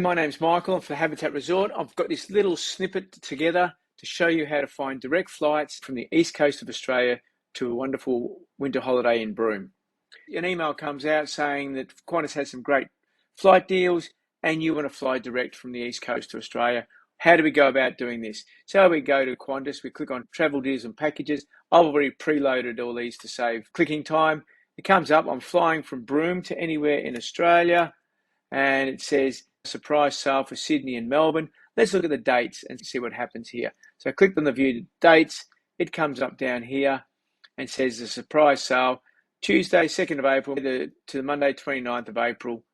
My name's Michael. I'm for Habitat Resort. I've got this little snippet together to show you how to find direct flights from the east coast of Australia to a wonderful winter holiday in Broome. An email comes out saying that Qantas has some great flight deals and you want to fly direct from the east coast to Australia. How do we go about doing this? So we go to Qantas, we click on travel deals and packages. I've already preloaded all these to save clicking time. It comes up, I'm flying from Broome to anywhere in Australia, and it says surprise sale for Sydney and Melbourne. Let's look at the dates and see what happens here. So I clicked on the view dates. It comes up down here and says the surprise sale Tuesday 2nd of April to the Monday 29th of April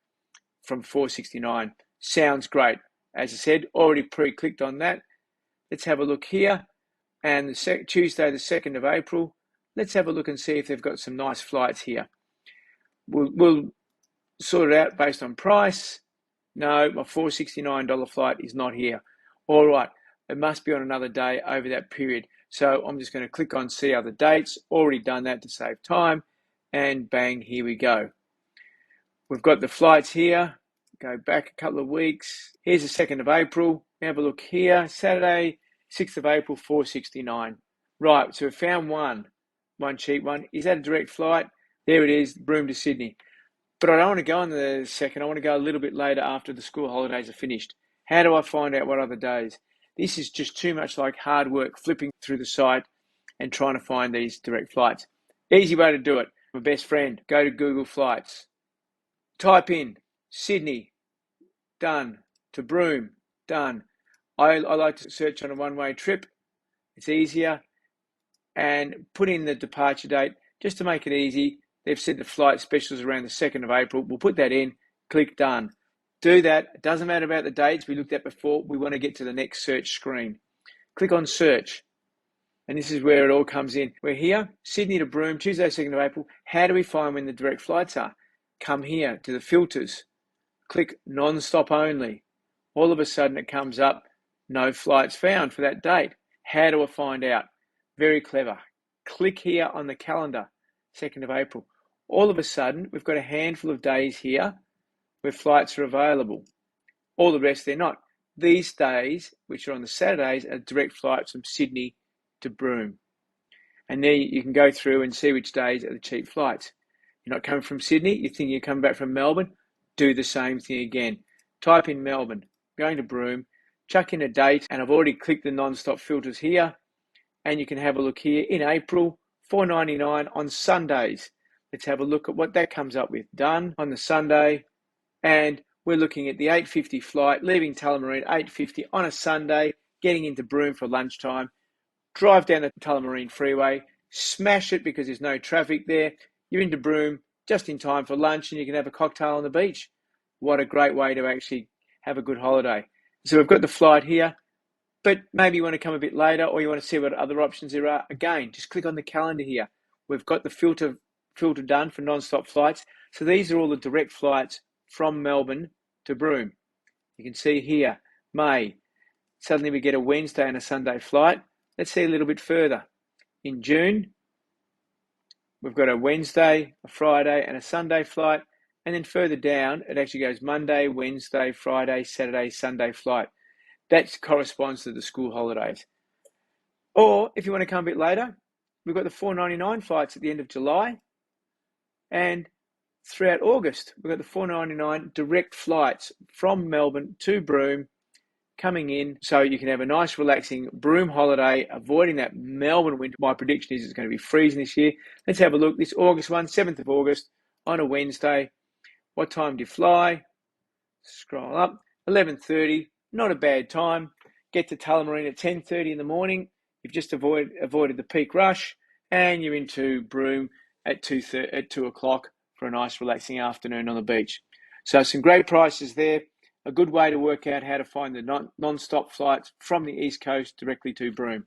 from $469. Sounds great. As I said, already pre-clicked on that. Let's have a look here. And Tuesday the 2nd of April, let's have a look and see if they've got some nice flights here. We'll sort it out based on price. No, my $469 flight is not here. All right, it must be on another day over that period. So I'm just going to click on see other dates. Already done that to save time. And bang, here we go. We've got the flights here. Go back a couple of weeks. Here's the 2nd of April. Have a look here. Saturday, 6th of April, $469. Right, so we found one cheap one. Is that a direct flight? There it is, Broome to Sydney. But I don't want to go on the 2nd. I want to go a little bit later after the school holidays are finished. How do I find out what other days? This is just too much like hard work, flipping through the site and trying to find these direct flights. Easy way to do it. My best friend, go to Google Flights. Type in Sydney, done. To Broome, done. I like to search on a one-way trip. It's easier. And put in the departure date just to make it easy. They've said the flight specials around the 2nd of April. We'll put that in, click done. Do that. It doesn't matter about the dates we looked at before. We want to get to the next search screen. Click on search. And this is where it all comes in. We're here, Sydney to Broome, Tuesday, 2nd of April. How do we find when the direct flights are? Come here to the filters. Click non-stop only. All of a sudden it comes up, no flights found for that date. How do I find out? Very clever. Click here on the calendar, 2nd of April. All of a sudden, we've got a handful of days here where flights are available. All the rest, they're not. These days, which are on the Saturdays, are direct flights from Sydney to Broome. And there you can go through and see which days are the cheap flights. You're not coming from Sydney, you think you're coming back from Melbourne, do the same thing again. Type in Melbourne, going to Broome, chuck in a date, and I've already clicked the non-stop filters here. And you can have a look here in April, $4.99 on Sundays. Let's have a look at what that comes up with. Done on the Sunday. And we're looking at the 8:50 flight, leaving Tullamarine 8:50 on a Sunday, getting into Broome for lunchtime. Drive down the Tullamarine freeway, smash it because there's no traffic there. You're into Broome just in time for lunch and you can have a cocktail on the beach. What a great way to actually have a good holiday. So we've got the flight here. But maybe you want to come a bit later or you want to see what other options there are. Again, just click on the calendar here. We've got the filter done for non-stop flights. So these are all the direct flights from Melbourne to Broome. You can see here, May. Suddenly we get a Wednesday and a Sunday flight. Let's see a little bit further. In June, we've got a Wednesday, a Friday, and a Sunday flight. And then further down, it actually goes Monday, Wednesday, Friday, Saturday, Sunday flight. That corresponds to the school holidays. Or if you want to come a bit later, we've got the $4.99 flights at the end of July. And throughout August, we've got the $4.99 direct flights from Melbourne to Broome coming in. So you can have a nice relaxing Broome holiday, avoiding that Melbourne winter. My prediction is it's going to be freezing this year. Let's have a look. This August one, 7th of August on a Wednesday. What time do you fly? Scroll up. 11:30. Not a bad time. Get to Tullamarine at 10:30 in the morning. You've just avoided the peak rush, and you're into Broome at 2 o'clock for a nice relaxing afternoon on the beach. So some great prices there. A good way to work out how to find the non-stop flights from the East Coast directly to Broome.